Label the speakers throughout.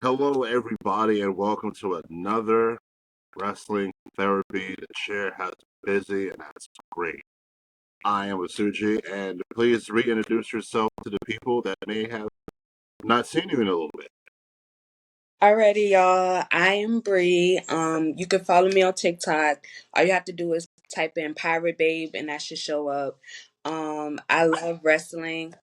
Speaker 1: Hello, everybody, and welcome to another wrestling therapy. The chair has been busy, and that's great. I am Asuji, and please reintroduce yourself to the people that may have not seen you in a little bit.
Speaker 2: Alrighty, y'all. I am Bree. You can follow me on TikTok. All you have to do is type in Pirate Babe, and that should show up. I love wrestling.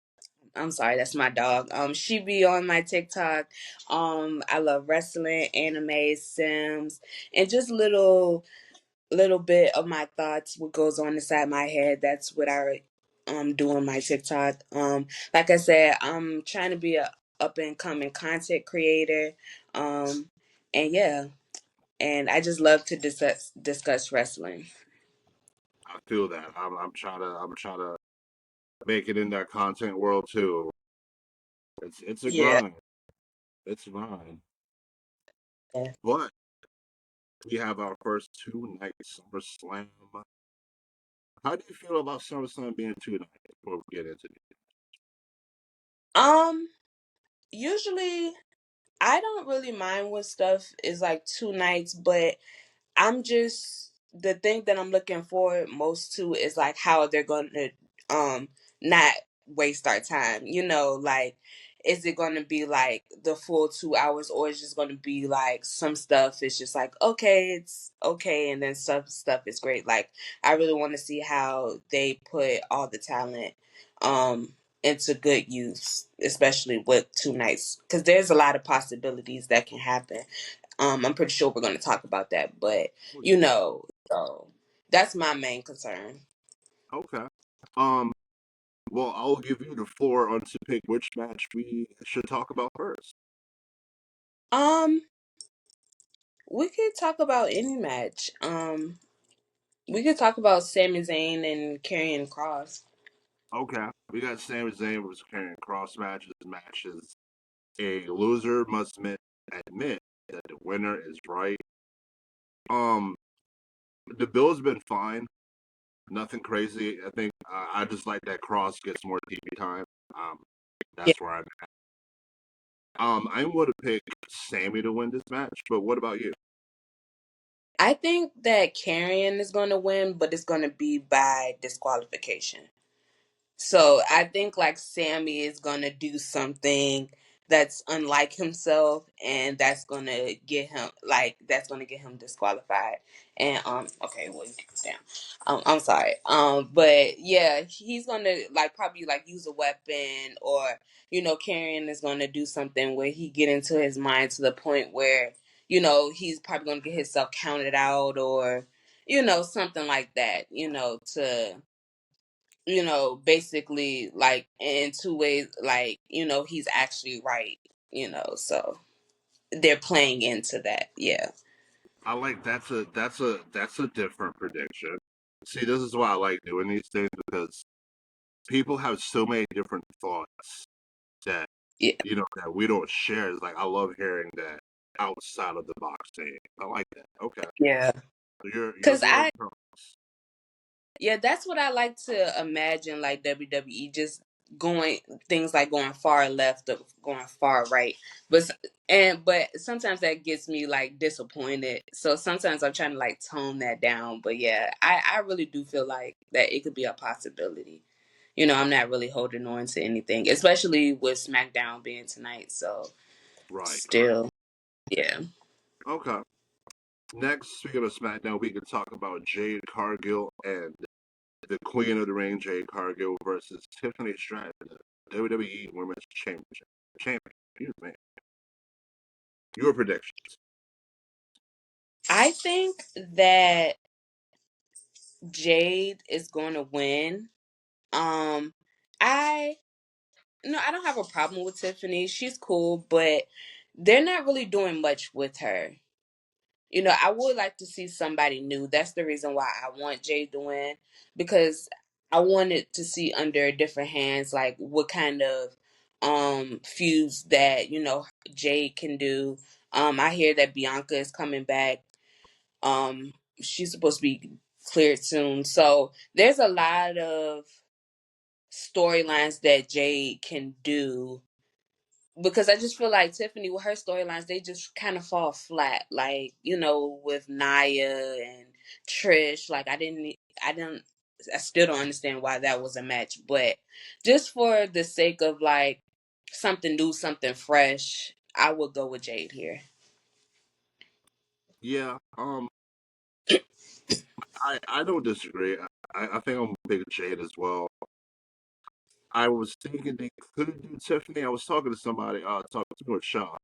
Speaker 2: I'm sorry, that's my dog. She be on my TikTok. I love wrestling, anime, Sims, and just little bit of my thoughts, what goes on inside my head. That's what I do on my TikTok. Like I said, I'm trying to be a up and coming content creator. Um, and yeah, and I just love to discuss wrestling.
Speaker 1: I feel that. I'm trying to make it in that content world too. It's a
Speaker 2: Yeah.
Speaker 1: grind. It's a grind.
Speaker 2: Yeah.
Speaker 1: But we have our first 2 night SummerSlam. How do you feel about SummerSlam being 2 nights before we get into it?
Speaker 2: Um, Usually I don't really mind when stuff is like 2 nights, but I'm just the thing that I'm looking forward most to is like how they're going to not waste our time. Like is it going to be like the full 2 hours, or is just going to be like some stuff is just like okay, it's okay, and then stuff is great. Like I really want to see how they put all the talent into good use, especially with 2 nights, because there's a lot of possibilities that can happen. I'm pretty sure we're going to talk about that, but
Speaker 1: Oh
Speaker 2: you
Speaker 1: yeah.
Speaker 2: know, so that's my main concern.
Speaker 1: Okay. Um, Well, I'll give you the floor on to pick which match we should talk about first.
Speaker 2: Um, we could talk about any match. We could talk about Sami Zayn and Karrion Cross.
Speaker 1: Okay. We got Sami Zayn versus Karrion Cross matches. Matches. A loser must admit that the winner is right. Um, the bill's been fine. Nothing crazy. I think I just like that Cross gets more TV time. Um,
Speaker 2: Yeah.
Speaker 1: that's where I'm at. I'm going to pick Sammy to win this match, but what about you?
Speaker 2: I think that Karrion is going to win, but it's going to be by disqualification. So I think like Sammy is gonna do something that's unlike himself, and that's gonna get him disqualified. And okay, well you can down. I'm sorry. But yeah, he's gonna like probably like use a weapon, or Karrion is gonna do something where he get into his mind to the point where he's probably gonna get himself counted out, or something like that. To basically like in two ways, like, he's actually right, so they're playing into that. Yeah.
Speaker 1: I like that's a different prediction. See, this is why I like doing these things because people have so many different thoughts that
Speaker 2: Yeah.
Speaker 1: that we don't share. It's like I love hearing that outside of the box thing. I like that. Okay,
Speaker 2: Yeah.
Speaker 1: so you're
Speaker 2: Because
Speaker 1: going Cross.
Speaker 2: yeah, that's what I like to imagine, like WWE just going things like going far left or going far right. But sometimes that gets me like disappointed. So sometimes I'm trying to like tone that down. But yeah, I really do feel like that it could be a possibility. I'm not really holding on to anything, especially with SmackDown being tonight. So
Speaker 1: Right, right.
Speaker 2: still, yeah.
Speaker 1: Okay. Next, speaking of SmackDown, we can talk about Jade Cargill and the Queen of the Ring, Jade Cargill versus Tiffany Stratton, the WWE Women's Championship champion. Excuse me. Your predictions.
Speaker 2: I think that Jade is going to win. Um, I No, I don't have a problem with Tiffany. She's cool, but they're not really doing much with her. I would like to see somebody new. That's the reason why I want Jade to win, because I wanted to see under different hands like what kind of feuds that, Jade can do. I hear that Bianca is coming back. She's supposed to be cleared soon. So there's a lot of storylines that Jade can do because I just feel like Tiffany with her storylines, they just kind of fall flat. Like, with Naya and Trish, like I still don't understand why that was a match. But just for the sake of like something new, something fresh, I would go with Jade here.
Speaker 1: Yeah, I don't disagree. I think I'm a big Jade as well. I was thinking they could do Tiffany. I was talking to somebody, talking to Shaw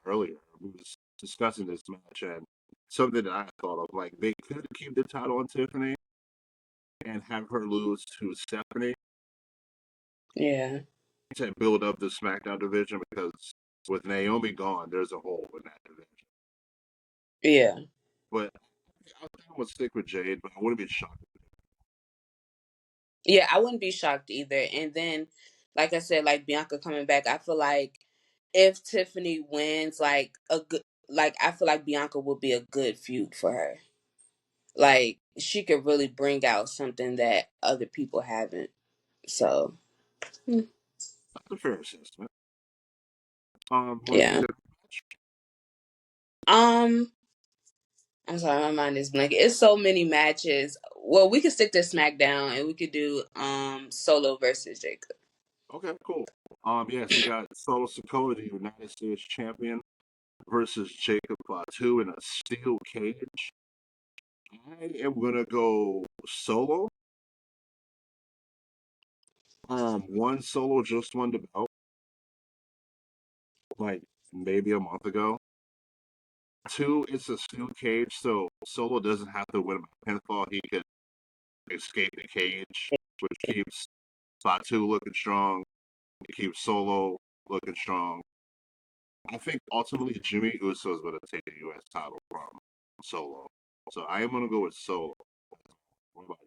Speaker 1: earlier. We was discussing this match and something that I thought of. Like they could keep the title on Tiffany and have her lose to Stephanie
Speaker 2: Yeah.
Speaker 1: to build up the SmackDown division because with Naomi gone, there's a hole in that division.
Speaker 2: Yeah.
Speaker 1: But I think I'm gonna stick with Jade, but I wouldn't be shocked.
Speaker 2: Yeah, I wouldn't be shocked either. And then, like I said, like Bianca coming back, I feel like if Tiffany wins, I feel like Bianca would be a good feud for her. Like she could really bring out something that other people haven't. So
Speaker 1: That's a fair assessment. Want to do
Speaker 2: yeah.
Speaker 1: the
Speaker 2: Um, I'm sorry, my mind is blank. It's so many matches. Well, we could stick to SmackDown and we could do Solo versus Jacob.
Speaker 1: Okay, cool. Yes, we got Solo Sikoa, the United States champion, versus Jacob Fatu in a steel cage. I am gonna go Solo. One Solo just won the belt, like maybe a month ago. Two, it's a steel cage, so Solo doesn't have to win by pinfall. He could escape the cage, which keeps Fatu looking strong. It keeps Solo looking strong. I think ultimately Jimmy Uso is going to take the U.S. title from Solo. So I am going to go with Solo. What about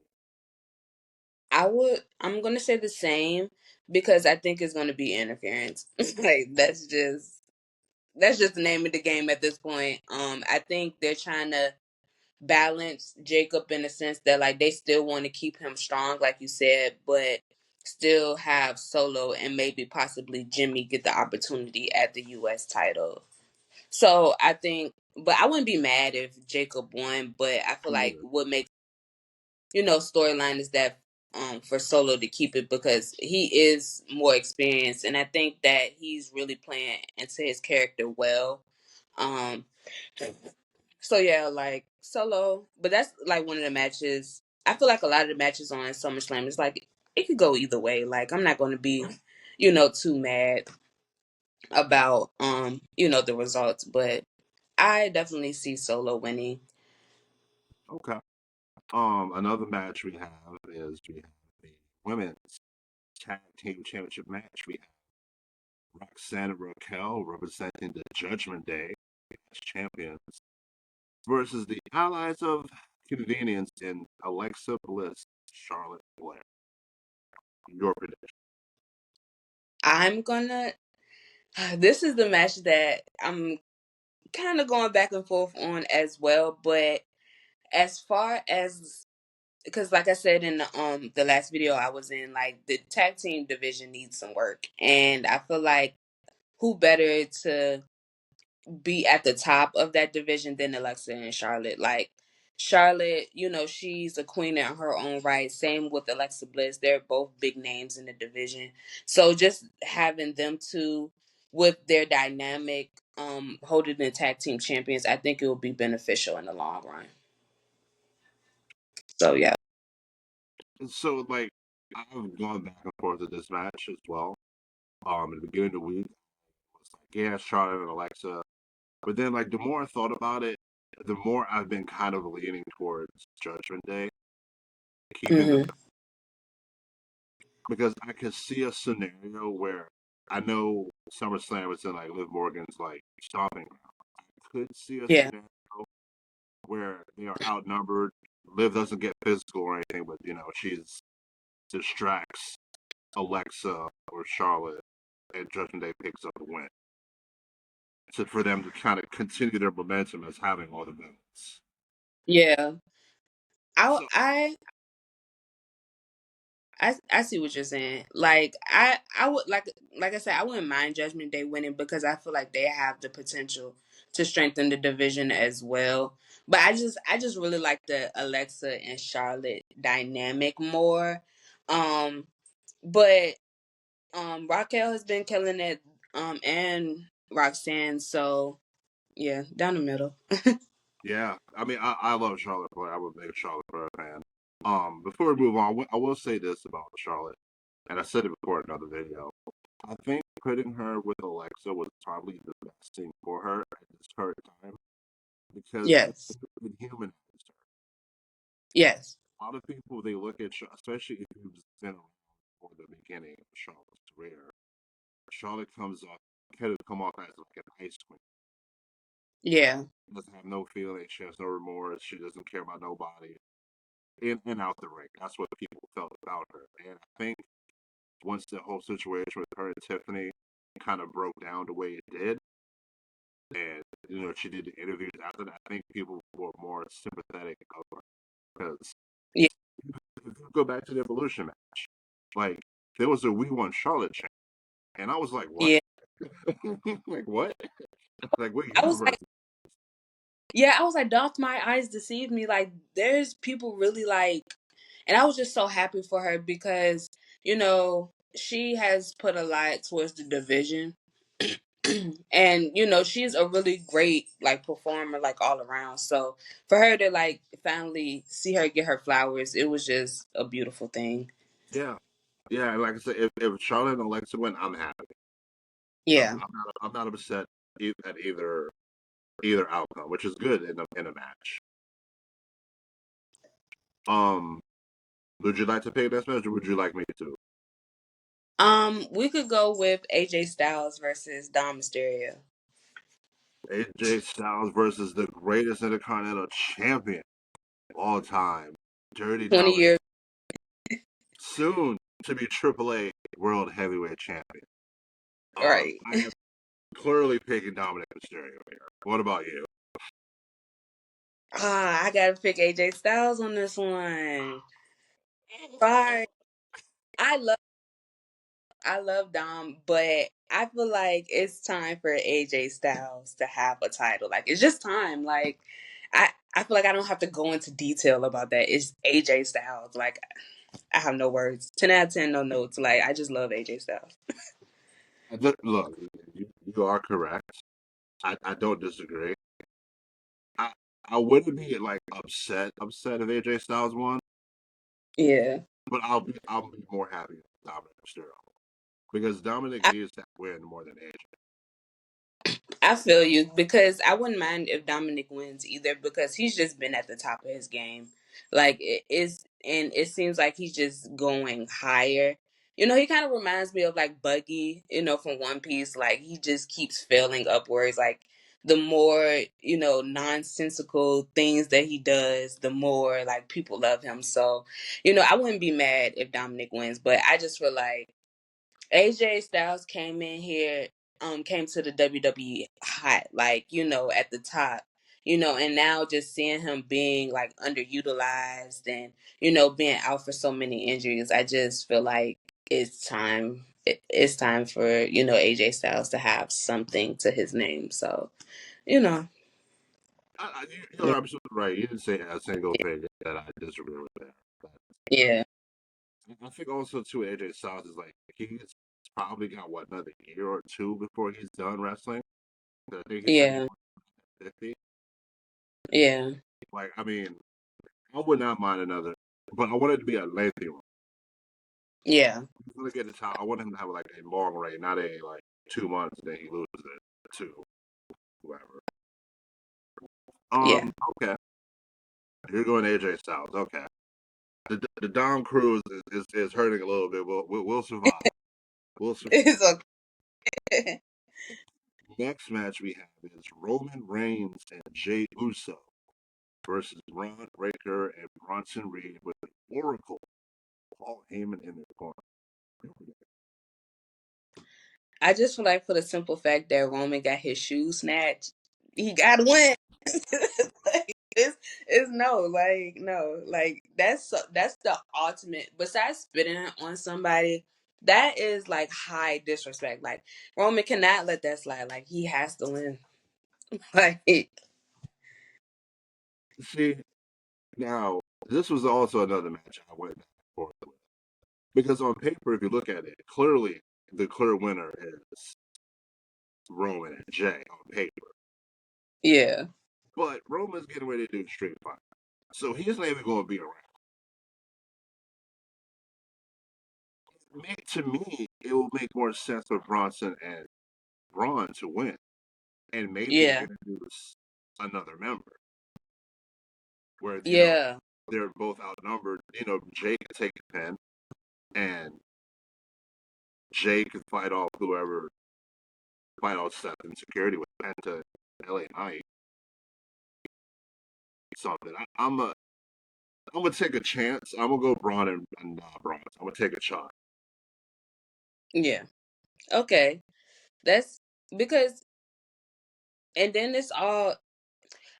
Speaker 2: I'm gonna say the same because I think it's gonna be interference. Like that's just the name of the game at this point. I think they're trying to balance Jacob in the sense that like they still want to keep him strong, like you said, but still have Solo and maybe possibly Jimmy get the opportunity at the US title. So I think, but I wouldn't be mad if Jacob won, but I feel like
Speaker 1: you?
Speaker 2: what makes storyline is that for Solo to keep it because he is more experienced and I think that he's really playing into his character well. Um so yeah, like Solo, but that's like one of the matches. I feel like a lot of the matches on SummerSlam is like it could go either way. Like I'm not going to be, too mad about the results, but I definitely see Solo winning.
Speaker 1: Okay. Another match we have is we have the women's tag team championship match. We have Roxanne and Raquel representing the Judgment Day as champions versus the allies of convenience in Alexa Bliss, Charlotte Flair. Your prediction?
Speaker 2: I'm gonna. This is the match that I'm kind of going back and forth on as well, but as far as because like I said in the last video I was in, like the tag team division needs some work, and I feel like who better to be at the top of that division than Alexa and Charlotte. Like Charlotte, she's a queen in her own right. Same with Alexa Bliss. They're both big names in the division. So just having them two with their dynamic holding the tag team champions, I think it will be beneficial in the long run. So yeah.
Speaker 1: So, like, I've gone back and forth with this match as well. At the beginning of the week, I was like, yeah, Charlotte and Alexa. But then, like, the more I thought about it, the more I've been kind of leaning towards Judgment Day, keeping the
Speaker 2: Hmm.
Speaker 1: belt. Because I could see a scenario where I know SummerSlam was in, like, Liv Morgan's, like, stomping ground. I could see a
Speaker 2: Yeah.
Speaker 1: scenario where they are outnumbered. Liv doesn't get physical or anything, but, she's distracts Alexa or Charlotte, and Judgment Day picks up the win. So for them to kind of continue their momentum as having all the belts.
Speaker 2: Yeah. I
Speaker 1: So
Speaker 2: I I see what you're saying. Like I would like I said, I wouldn't mind Judgment Day winning because I feel like they have the potential to strengthen the division as well. But I just really like the Alexa and Charlotte dynamic more. Um but Raquel has been killing it, and Roxanne, so yeah, down the middle.
Speaker 1: Yeah, I mean, I love Charlotte Flair. I'm a big Charlotte Flair fan. Before we move on, I will say this about Charlotte, and I said it before in another video. I think putting her with Alexa was probably the best thing for her at this current time because
Speaker 2: Yes.
Speaker 1: it humanized her.
Speaker 2: Yes.
Speaker 1: A lot of people they look at, especially if you've been around for the beginning of Charlotte's career. Charlotte comes up, could have come off as like an ice queen.
Speaker 2: Yeah.
Speaker 1: Doesn't have no feelings. She has no remorse. She doesn't care about nobody. In and out the ring. That's what people felt about her. And I think once the whole situation with her and Tiffany kind of broke down the way it did, and she did the interviews after that, I think people were more sympathetic of her because
Speaker 2: Yeah.
Speaker 1: if you go back to the Evolution match, like there was a "We Want Charlotte" chant, and I was like, "What?
Speaker 2: Yeah.
Speaker 1: Like what? Like what
Speaker 2: I was
Speaker 1: universe?"
Speaker 2: like, yeah, I was like, doth my eyes deceive me? Like, there's people really like, and I was just so happy for her because, she has put a lot towards the division. And, she's a really great, like, performer, like, all around. So for her to, like, finally see her get her flowers, it was just a beautiful thing.
Speaker 1: Yeah, yeah. And like I said, if Charlotte and Alexa win, I'm happy.
Speaker 2: Yeah.
Speaker 1: I'm not upset at either outcome, which is good in a match. Um, would you like to pick this match, or would you like me to?
Speaker 2: We could go with AJ Styles versus Dom Mysterio.
Speaker 1: AJ Styles versus the greatest Intercontinental Champion of all time, Dirty
Speaker 2: 20
Speaker 1: Dominic,
Speaker 2: years.
Speaker 1: soon to be AAA World Heavyweight Champion.
Speaker 2: Right.
Speaker 1: I am clearly picking Dominic Mysterio here. What about you?
Speaker 2: I gotta pick AJ Styles on this one. Sorry. I love I love Dom, but I feel like it's time for AJ Styles to have a title. Like it's just time. Like I feel like I don't have to go into detail about that. It's AJ Styles. Like I have no words. 10 out of 10, no notes. Like I just love AJ Styles.
Speaker 1: Look, you are correct. I don't disagree. I I wouldn't be like upset if AJ Styles won,
Speaker 2: Yeah.
Speaker 1: but I'll be more happy with Dominic Mysterio because Dominic needs that win more than AJ.
Speaker 2: I feel you because I wouldn't mind if Dominic wins either because he's just been at the top of his game. Like it is, and it seems like he's just going higher. He kind of reminds me of like Buggy, from One Piece. Like he just keeps failing upwards. Like the more, nonsensical things that he does, the more like people love him. So, I wouldn't be mad if Dominic wins, but I just feel like AJ Styles came to the WWE hot, like, at the top, and now just seeing him being like underutilized and, being out for so many injuries, I just feel like it's time. It's time for, AJ Styles to have something to his name. So, you know,
Speaker 1: You're absolutely right. You didn't say a single thing that I disagree with there.
Speaker 2: yeah,
Speaker 1: I think also too AJ Styles is like he's probably got what another year or two before he's done wrestling. I think he said he
Speaker 2: yeah,
Speaker 1: wants 50.
Speaker 2: yeah,
Speaker 1: Like I mean, I would not mind another, but I want it to be a lengthy one.
Speaker 2: yeah,
Speaker 1: He's gonna get the time. I want him to have like a long reign, not a like 2 months, then he loses it to whoever.
Speaker 2: yeah.
Speaker 1: Okay. You're going AJ Styles. Okay. The Dom Cruz is hurting a little bit, but we'll survive. We'll survive.
Speaker 2: It's okay.
Speaker 1: Next match we have is Roman Reigns and Jey Uso versus Braun Breaker and Bronson Reed with the Oracle, Paul Heyman in their corner.
Speaker 2: I just feel like for the simple fact that Roman got his shoes snatched, he got to win. It's no, like no, like that's the ultimate. Besides spitting on somebody, that is like high disrespect. Like Roman cannot let that slide. Like he has to win. Like
Speaker 1: See, now this was also another match I went back and forth with because on paper, if you look at it, clearly the clear winner is Roman and Jay on paper.
Speaker 2: yeah,
Speaker 1: But Roman's getting ready to do Street Fighter, so he's not even going to be around. To me, it will make more sense for Bronson and Braun to win, and maybe
Speaker 2: yeah,
Speaker 1: introduce another member where
Speaker 2: yeah.
Speaker 1: they're both outnumbered. Jay could take a pin, and Jay could fight off Seth in security with Penta, LA Knight, something. I'm gonna take a chance. I'm gonna go Braun and Bronson. I'm gonna take a shot.
Speaker 2: Yeah. Okay. That's because and then it's all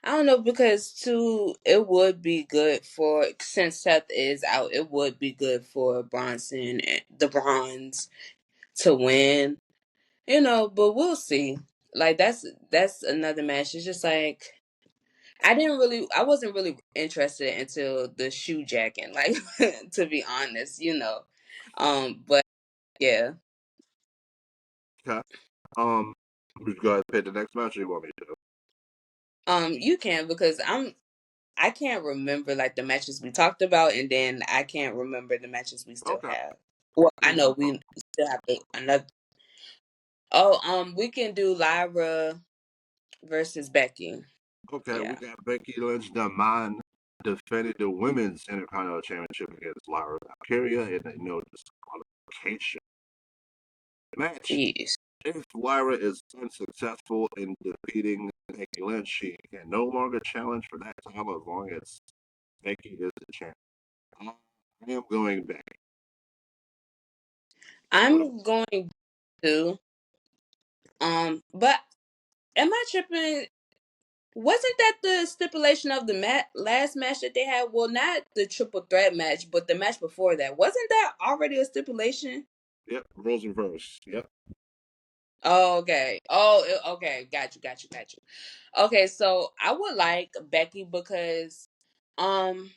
Speaker 2: I don't know because too it would be good for since Seth is out, it would be good for Bronson and the Bronze to win. But we'll see. Like that's another match. It's just like I wasn't really interested until the shoe jacking, like to be honest. But yeah.
Speaker 1: Okay. We go ahead and pick the next match. Or you want me to?
Speaker 2: You can because I can't remember like the matches we talked about, and then I can't remember the matches we still
Speaker 1: Okay.
Speaker 2: have. Well, I
Speaker 1: Ain't
Speaker 2: know
Speaker 1: no
Speaker 2: we
Speaker 1: problem.
Speaker 2: still have another. Oh, we can do Lyra versus Becky.
Speaker 1: Okay, we
Speaker 2: Yeah.
Speaker 1: got Becky Lynch, the man, defended the women's Intercontinental Championship against Lyra Valkyria in a disqualification match.
Speaker 2: Yes.
Speaker 1: If Lyra is unsuccessful in defeating Becky Lynch, she can no longer challenge for that title as long as Becky is the champ. I am going Becky. What
Speaker 2: I'm going to. But am I tripping? Wasn't that the stipulation of the last match that they had? Well, not the triple threat match, but the match before that. Wasn't that already a stipulation?
Speaker 1: Yep, roles reversed. Yep.
Speaker 2: Oh, okay. Oh, okay. Got you. Okay, so I would like Becky because, um,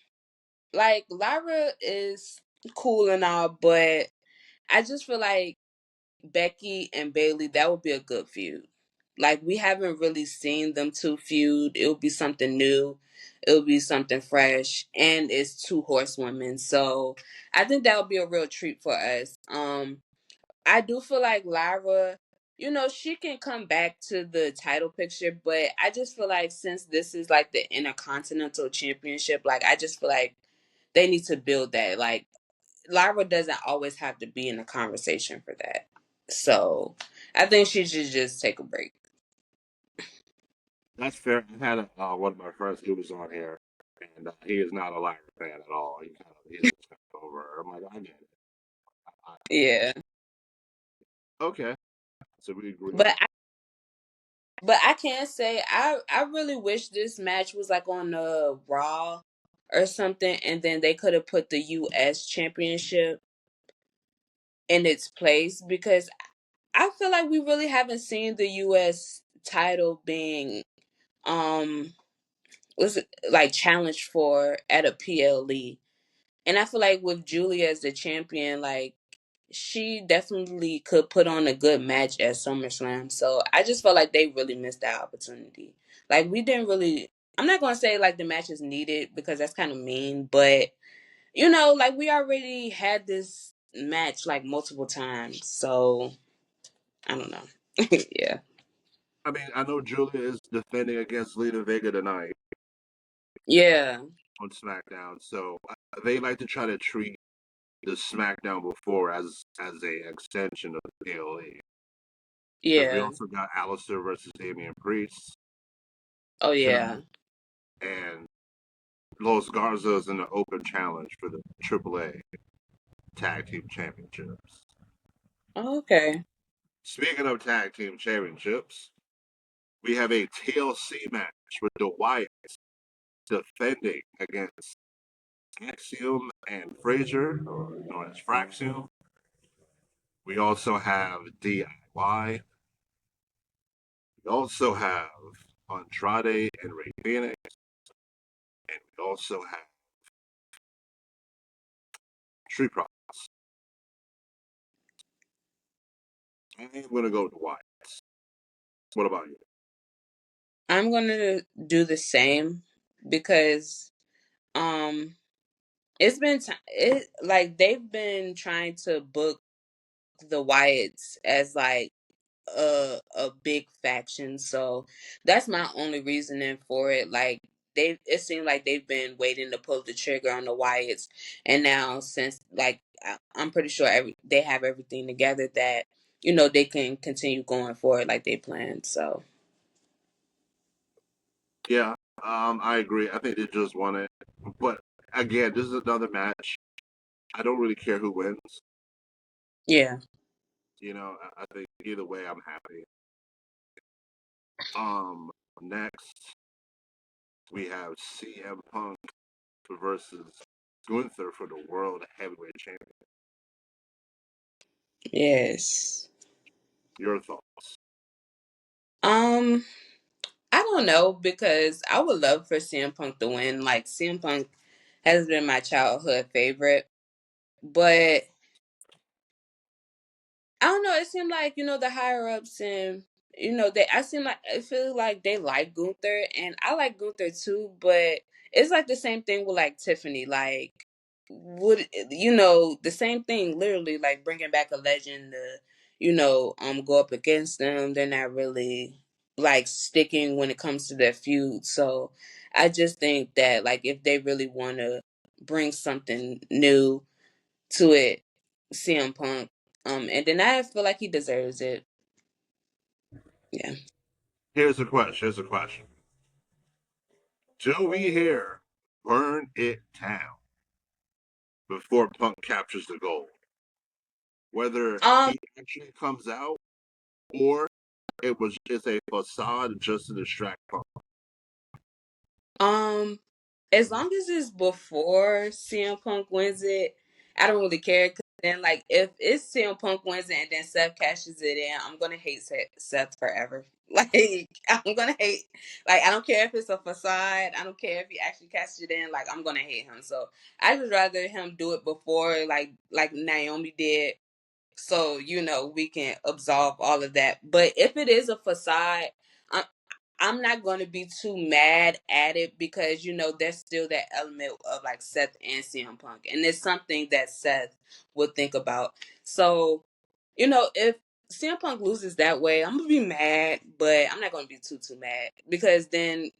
Speaker 2: like Lyra is cool and all, but I just feel like Becky and Bailey that would be a good feud. Like we haven't really seen them two feud. It would be something new. It would be something fresh, and it's two horsewomen. So I think that would be a real treat for us. I do feel like Lyra, she can come back to the title picture, but I just feel like since this is like the Intercontinental Championship, like I just feel like they need to build that. Like Lyra doesn't always have to be in the conversation for that. So I think she should just take a break.
Speaker 1: That's fair. I had one of my friends who was on here, and he is not a Lyra fan at all. He's just kind of over her. I'm like, I get it. I get
Speaker 2: Yeah.
Speaker 1: it. Okay, so we agree on
Speaker 2: But
Speaker 1: that.
Speaker 2: I can say I really wish this match was like on the Raw or something, and then they could have put the US championship in its place because I feel like we really haven't seen the US title being um was like challenged for at a PLE. And I feel like with Julia as the champion, like she definitely could put on a good match at SummerSlam. So I just felt like they really missed that opportunity. Like we didn't really I'm not gonna say like the match is needed because that's kind of mean, but like we already had this match like multiple times. So I don't know. Yeah.
Speaker 1: I mean, I know Julia is defending against Lita Vega tonight
Speaker 2: Yeah.
Speaker 1: on SmackDown, so they like to try to treat the SmackDown before as a extension of the PLE. Because we
Speaker 2: Yeah.
Speaker 1: also got Alistair versus Damian Priest
Speaker 2: Oh yeah.
Speaker 1: tonight, and Los Garzas in the open challenge for the AAA Tag Team Championships.
Speaker 2: Okay.
Speaker 1: Speaking of Tag Team Championships, we have a TLC match with the Wyatts defending against Axiom and Frazier, or known as Fraxium. We also have DIY. We also have Andrade and Ray Phoenix. And we also have Tree Cross. I'm going to go with the Wyatts. What about you?
Speaker 2: I'm gonna do the same because um it like they've been trying to book the Wyatts as like a big faction, so that's my only reasoning for it. Like it seemed like they've been waiting to pull the trigger on the Wyatts, and now since like I'm pretty sure they have everything together that they can continue going forward like they planned. So
Speaker 1: Yeah, I agree. I think they just won it. But again, this is another match. I don't really care who wins.
Speaker 2: yeah.
Speaker 1: I think either way, I'm happy. Um, Next we have CM Punk versus Gunther for the World Heavyweight Champion.
Speaker 2: Yes.
Speaker 1: Your thoughts?
Speaker 2: um I don't know, because I would love for CM Punk to win. Like CM Punk has been my childhood favorite, but I don't know. It seemed like the higher ups, and I feel like they like Gunther, and I like Gunther too. But it's like the same thing with like Tiffany. Like, would the same thing? Literally, like bringing back a legend to go up against them. They're not really like sticking when it comes to their feud. So I just think that like if they really want to bring something new to it, CM Punk. And then I feel like he deserves it. Yeah.
Speaker 1: Here's a question. Here's a question. Do we hear "Burn It Down" before Punk captures the gold? Whether
Speaker 2: Um.
Speaker 1: he actually comes out or it was just a facade just to distract Punk.
Speaker 2: Um. As long as it's before CM Punk wins it, I don't really care. Cause then, like, if it's CM Punk wins it and then Seth cashes it in, I'm gonna hate Seth forever. Like, I'm gonna hate. Like, I don't care if it's a facade. I don't care if he actually cashes it in. Like, I'm gonna hate him. So I just rather him do it before, like Naomi did, so we can absolve all of that. But if it is a facade, i'm I'm not going to be too mad at it, because there's still that element of like Seth and CM Punk, and it's something that Seth would think about. So if CM Punk loses that way, I'm gonna be mad, but I'm not going to be too mad, because then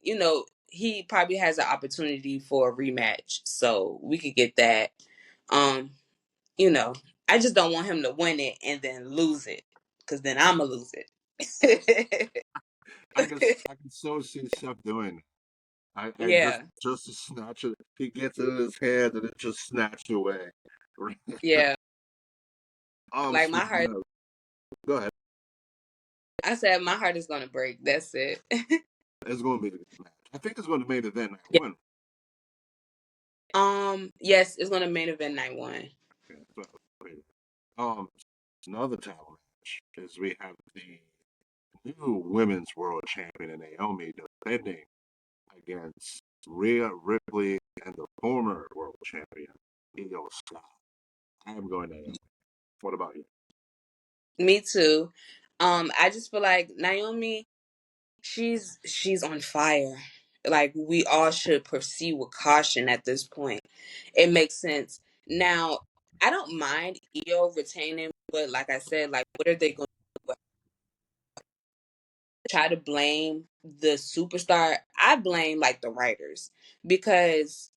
Speaker 2: he probably has an opportunity for a rematch, so we could get that. um you know, I just don't want him to win it and then lose it, because then I'm gonna lose it.
Speaker 1: I can so see Seth doing. I just
Speaker 2: Yeah,
Speaker 1: just to snatch it. He gets it in his hand and it just snatched away.
Speaker 2: yeah. Like my heart,
Speaker 1: Speaking of, go ahead.
Speaker 2: I said my heart is gonna break. That's it.
Speaker 1: It's going to be the match. I think it's going to be the event night
Speaker 2: Yeah.
Speaker 1: one.
Speaker 2: Yes, it's gonna main event night one.
Speaker 1: Okay, um, another title match is we have the new women's world champion Naomi defending against Rhea Ripley and the former world champion Io Sky. I am going Naomi. What about you?
Speaker 2: Me too. I just feel like Naomi, she's on fire. Like we all should proceed with caution at this point. It makes sense. Now, I don't mind EO retaining, but like I said, like what are they going to try to blame the superstar? I blame like the writers, because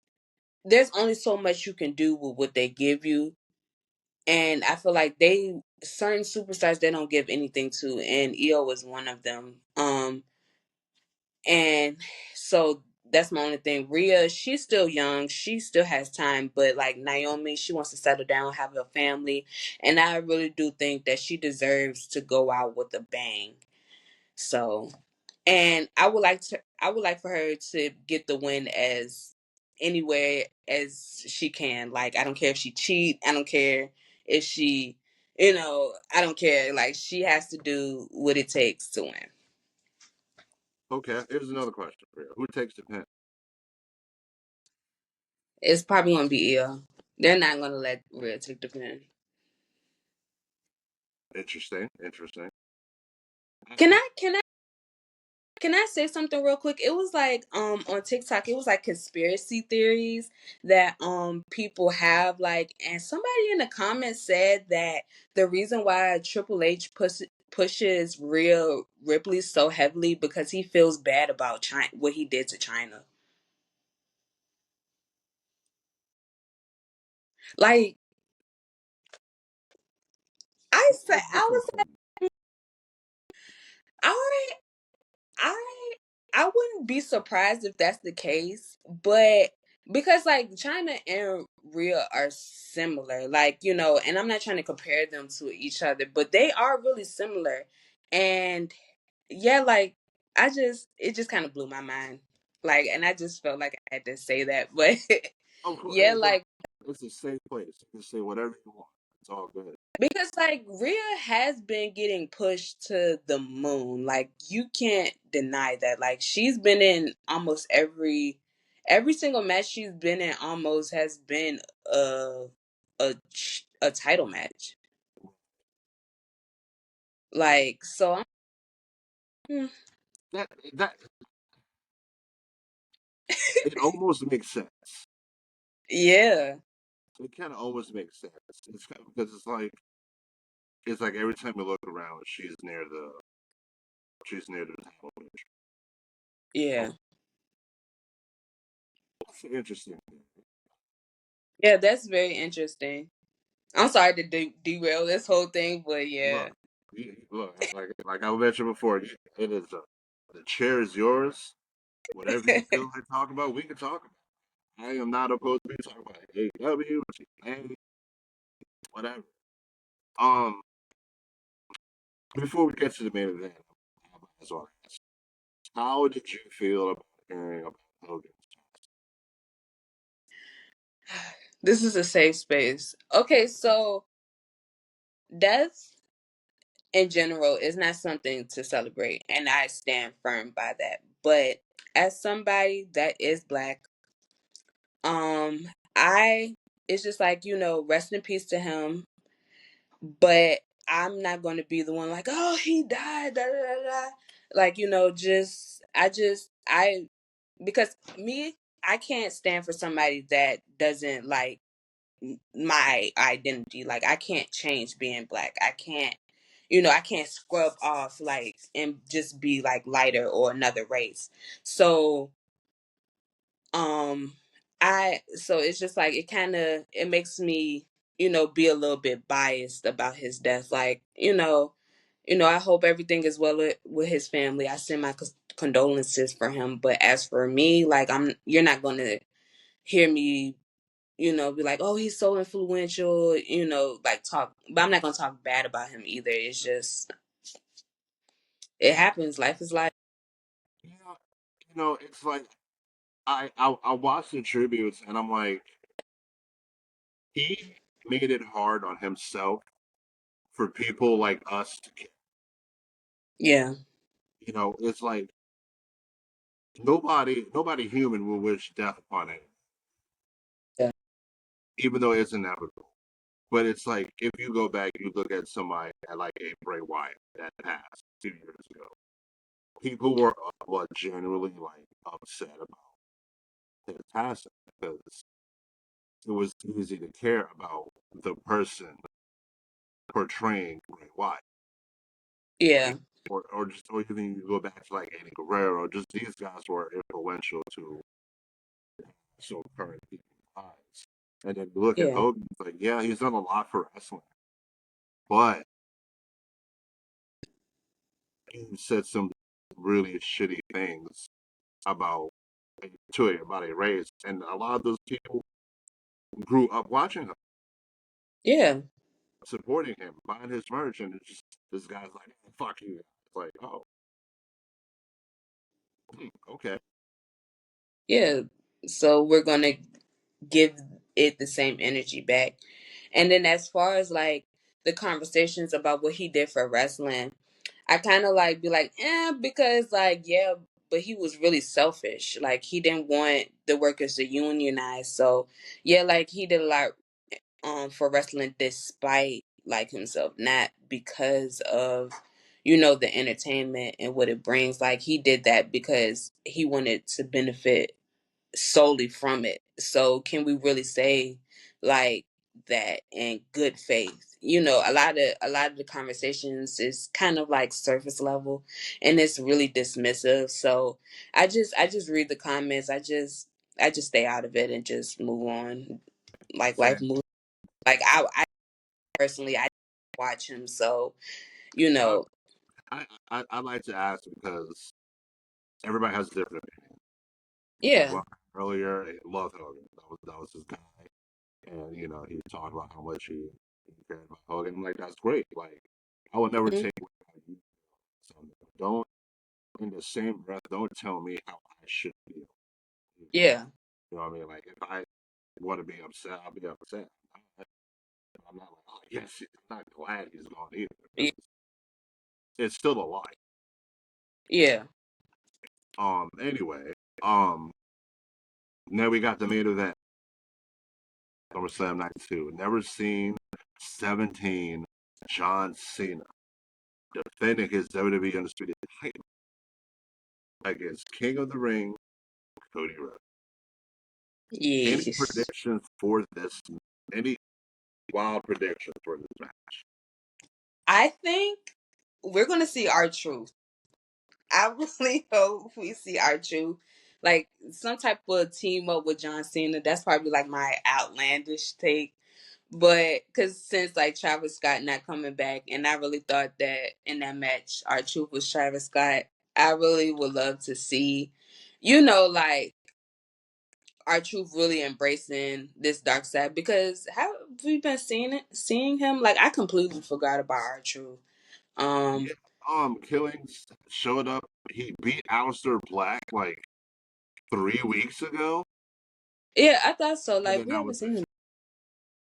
Speaker 2: there's only so much you can do with what they give you, and I feel like they certain superstars they don't give anything to, and EO is one of them. And so that's my only thing. Rhea, she's still young. She still has time. But like Naomi, she wants to settle down, have a family. And I really do think that she deserves to go out with a bang. So And I would like for her to get the win as anywhere as she can. Like I don't care if she cheat, I don't care if she, I don't care. Like she has to do what it takes to win.
Speaker 1: Okay, here's another question for you. Who takes the pin?
Speaker 2: It's probably gonna be ill. They're not gonna let Rhea take the pin.
Speaker 1: Interesting, interesting.
Speaker 2: Can I say something real quick? It was like on TikTok, it was like conspiracy theories that people have, like, and somebody in the comments said that the reason why Triple H pushes Rhea Ripley so heavily because he feels bad about China, what he did to China. Like I
Speaker 1: That's
Speaker 2: was
Speaker 1: insane.
Speaker 2: I I I wouldn't be surprised if that's the case, but because like China and Rhea are similar, like and I'm not trying to compare them to each other, but they are really similar, and yeah, like it just kind of blew my mind, like, and I just felt like I had to say that, but
Speaker 1: Of course,
Speaker 2: yeah,
Speaker 1: hey, bro,
Speaker 2: like
Speaker 1: it's a safe place. You can say whatever you want. It's all good.
Speaker 2: because like Rhea has been getting pushed to the moon. Like you can't deny that. Like she's been in almost every single match she's been in almost has been a a title match. Like so I'm
Speaker 1: That it almost makes sense.
Speaker 2: yeah.
Speaker 1: It kind of almost makes sense. It's kind of, because it's like every time you look around, she's near the title picture. Oh,
Speaker 2: Yeah.
Speaker 1: that's interesting.
Speaker 2: Yeah, that's very interesting. I'm sorry to derail this whole thing, but yeah.
Speaker 1: Look, look, like I mentioned before, it is the chair is yours. Whatever you feel like talking about, we can talk about. I am not opposed to be talking about AEW, TNA, whatever. Um, before we get to the main event, as well, how did you feel about hearing about Hogan?
Speaker 2: This is a safe space. Okay, so death in general is not something to celebrate, and I stand firm by that. But as somebody that is black, um I it's just like, rest in peace to him, but I'm not going to be the one like, oh, he died, da, da, da, da. Like, I because me, I can't stand for somebody that doesn't like my identity. Like I can't change being black. I can't scrub off like and just be like lighter or another race. So um so it's just like it makes me, be a little bit biased about his death. Like, I hope everything is well with his family. I send my condolences for him, but as for me, like you're not going to hear me, be like, oh, he's so influential, like talk, but I'm not gonna talk bad about him either. It's just, it happens. Life is life.
Speaker 1: Yeah, it's like I watched the tributes and I'm like, he made it hard on himself for people like us to get.
Speaker 2: Yeah.
Speaker 1: It's like nobody human will wish death upon it,
Speaker 2: Yeah.
Speaker 1: even though it's inevitable. But it's like if you go back, you look at somebody like a Bray Wyatt that passed 2 years ago. People were generally like upset about his passing because it was easy to care about the person portraying Bray Wyatt.
Speaker 2: Yeah.
Speaker 1: Or even you go back to like Eddie Guerrero, just these guys were influential to so current people's lives. And then you look at
Speaker 2: Yeah.
Speaker 1: Hogan, it's like, yeah, he's done a lot for wrestling, but he said some really shitty things about about a race, and a lot of those people grew up watching him,
Speaker 2: Yeah.
Speaker 1: supporting him, buying his merch, and it's just this guy's like, "Oh, fuck you." It's like, oh, Okay.
Speaker 2: Yeah. So we're gonna give it the same energy back. And then as far as like the conversations about what he did for wrestling, I kind of like be like, because like, yeah, but he was really selfish. Like he didn't want the workers to unionize. So yeah, like he did a lot for wrestling despite like himself, not because of the entertainment and what it brings. Like he did that because he wanted to benefit solely from it. So can we really say like that in good faith? A lot of the conversations is kind of like surface level and it's really dismissive. So I just read the comments. I just stay out of it and just move on. Like
Speaker 1: Same.
Speaker 2: life moves. Like I personally I watch him, so you
Speaker 1: Uh,
Speaker 2: know,
Speaker 1: I like to ask because everybody has a different opinion.
Speaker 2: yeah.
Speaker 1: Well, earlier, I loved Hogan. That was his guy, and he talked about how much he cared about Hogan. I'm like, that's great. Like, I would never
Speaker 2: Mhm.
Speaker 1: take away how you feel. Something. Don't in the same breath, don't tell me how I should feel. You
Speaker 2: Yeah.
Speaker 1: know what I mean? Like, if I want to be upset, I'll be upset. I'm not like, oh yes, I'm not glad he's gone either
Speaker 2: Yeah.
Speaker 1: because it's still a lie.
Speaker 2: Yeah.
Speaker 1: Anyway, um, now we got the main event. SummerSlam 92. Never seen 17 John Cena defending his WWE Undisputed title against King of the Ring, Cody Rhodes. Any
Speaker 2: Yes.
Speaker 1: predictions for this? Any wild predictions for this match?
Speaker 2: I think we're gonna see our truth. I really hope we see our truth. Like some type of team up with John Cena. That's probably like my outlandish take. But because since like Travis Scott not coming back, and I really thought that in that match, our truth was Travis Scott. I really would love to see, like our truth really embracing this dark side because how have we been seeing him? Like I completely forgot about our truth.
Speaker 1: Yeah,
Speaker 2: Um,
Speaker 1: Killings showed up. He beat Aleister Black like 3 weeks ago,
Speaker 2: yeah, I thought so.
Speaker 1: and
Speaker 2: Like
Speaker 1: then
Speaker 2: we
Speaker 1: that
Speaker 2: haven't
Speaker 1: was
Speaker 2: seen
Speaker 1: it.
Speaker 2: him.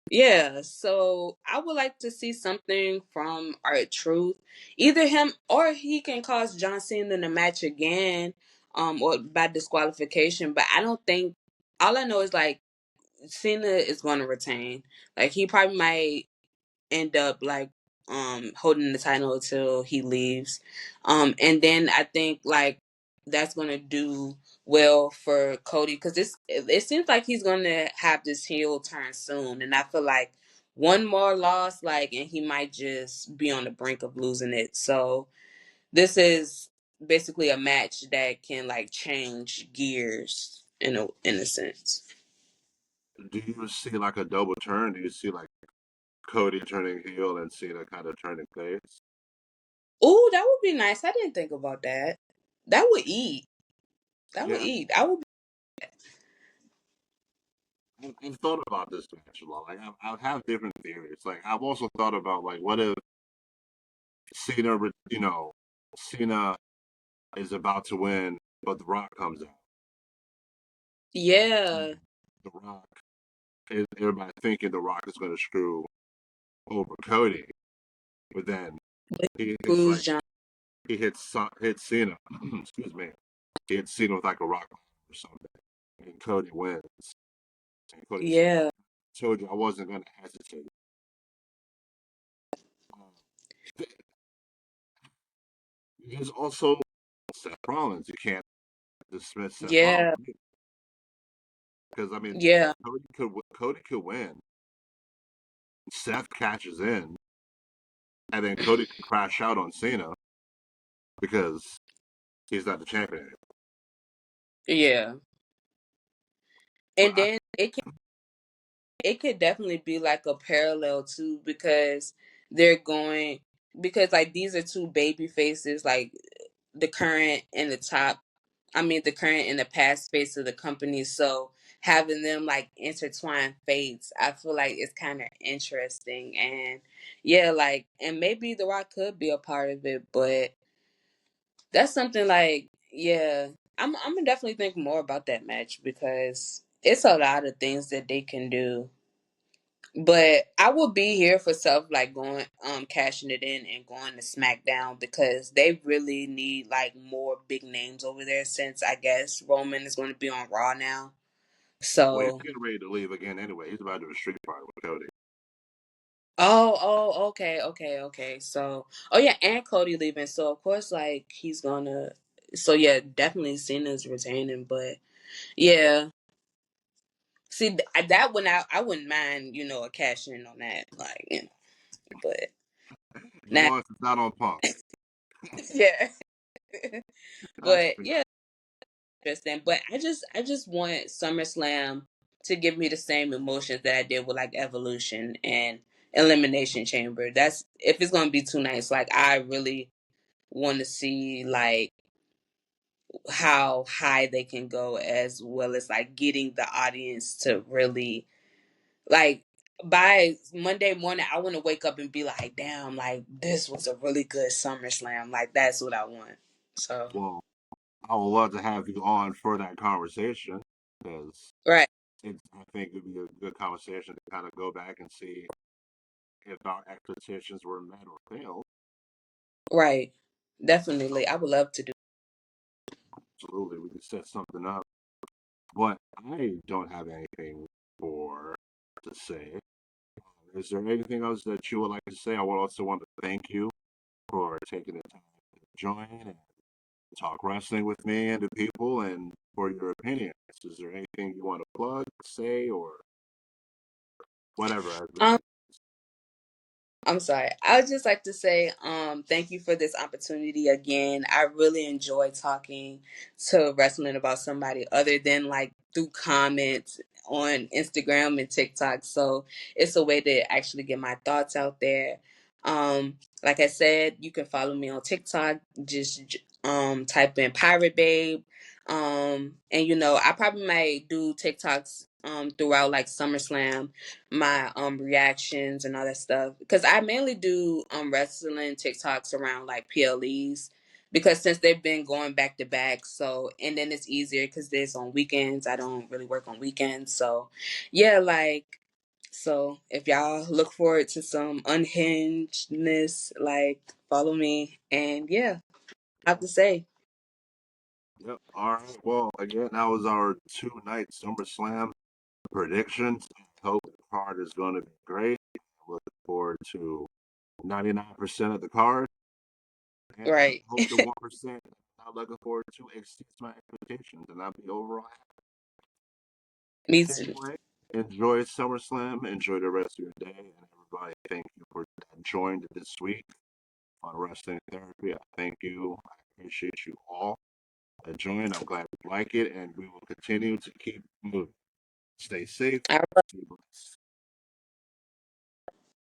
Speaker 2: Yeah, so I would like to see something from our truth. Either him or he can cause John Cena in the match again, or by disqualification. But I don't think all I know is like Cena is gonna retain. Like he probably might end up like holding the title until he leaves. And then I think like that's gonna do well for Cody because it seems like he's gonna have this heel turn soon, and I feel like one more loss like and he might just be on the brink of losing it. So this is basically a match that can like change gears in a sense.
Speaker 1: Do you see like a double turn? Do you see like Cody turning heel and Cena kind of turning face?
Speaker 2: Oh, that would be nice. I didn't think about that. That would eat. That would
Speaker 1: Yeah,
Speaker 2: eat. I would.
Speaker 1: I've thought about this match a lot. Like I have different theories. Like I've also thought about like what if Cena, Cena is about to win, but The Rock comes out.
Speaker 2: Yeah.
Speaker 1: The Rock, everybody thinking The Rock is going to screw over Cody, but then he hits
Speaker 2: Cruise
Speaker 1: like
Speaker 2: John.
Speaker 1: hits Cena. Excuse me. He hits Cena with like a rock or something, and Cody wins. And Cody said,
Speaker 2: Yeah.
Speaker 1: "Told you I wasn't going to hesitate." Um, there's also Seth Rollins. You can't dismiss Seth Rollins
Speaker 2: Yeah.
Speaker 1: because I mean
Speaker 2: Yeah.
Speaker 1: Cody could win. Seth catches in, and then Cody could crash out on Cena because he's not the champion anymore.
Speaker 2: Yeah.
Speaker 1: But
Speaker 2: And then it could definitely be like a parallel too because they're going because like these are two baby faces like the current and the top the current and the past face of the company. So having them like intertwine fates, I feel like it's kind of interesting. And yeah, like, and maybe The Rock could be a part of it, but that's something like, yeah. I'm gonna definitely think more about that match because it's a lot of things that they can do. But I will be here for stuff like going cashing it in and going to SmackDown because they really need like more big names over there since I guess Roman is going to be on Raw now.
Speaker 1: Well, he's
Speaker 2: So
Speaker 1: getting ready to leave again anyway. He's about to do a street fight with Cody.
Speaker 2: okay. So oh yeah, and Cody leaving. So of course like he's gonna so yeah, definitely Cena's retaining, but yeah. See that one I wouldn't mind, a cash in on that. Like, but
Speaker 1: As
Speaker 2: now
Speaker 1: long as it's not on Punk.
Speaker 2: yeah.
Speaker 1: That's
Speaker 2: But
Speaker 1: fair.
Speaker 2: yeah, interesting. But I just want SummerSlam to give me the same emotions that I did with like Evolution and Elimination Chamber. That's if it's gonna be 2 nights. Like I really want to see like how high they can go, as well as like getting the audience to really like by Monday morning. I want to wake up and be like, damn, like this was a really good SummerSlam. Like that's what I want. So
Speaker 1: Well, I would love to have you on for that conversation because
Speaker 2: right.
Speaker 1: I think it'd be a good conversation to kind of go back and see if our expectations were met or failed.
Speaker 2: Right.
Speaker 1: So,
Speaker 2: Definitely. I would love to do.
Speaker 1: absolutely, we could set something up. But I don't have anything for to say. Is there anything else that you would like to say? I would also want to thank you for taking the time to join and talk wrestling with me and the people and for your opinions. Is there anything you want to plug, say, or whatever as the
Speaker 2: Um,
Speaker 1: night?
Speaker 2: I'm sorry. I would just like to say, thank you for this opportunity again. I really enjoy talking to wrestling about somebody other than like through comments on Instagram and TikTok. So it's a way to actually get my thoughts out there. Like I said, you can follow me on TikTok. Just type in Pirate Babe. And I probably might do TikToks throughout like SummerSlam, my reactions and all that stuff, because I mainly do wrestling TikToks around like PLEs, because since they've been going back to back, so and then it's easier because there's on weekends. I don't really work on weekends, so yeah, like, so if y'all look forward to some unhingedness, like, follow me. And yeah, I have to say.
Speaker 1: Yep. All right. Well, again, that was our 2 night SummerSlam predictions. I hope the card is going to be great. Looking forward to 99% of the card. And I
Speaker 2: Right.
Speaker 1: hope the 1% I'm looking forward to exceeds my expectations and I'll be overall
Speaker 2: Me
Speaker 1: happy.
Speaker 2: too.
Speaker 1: Anyway, enjoy SummerSlam. Enjoy the rest of your day. And everybody, thank you for joining this week on Wrestling Therapy. I thank you. I appreciate you all joining. I'm glad you like it. And we will continue to keep moving. Stay safe.
Speaker 2: All
Speaker 1: Stay blessed.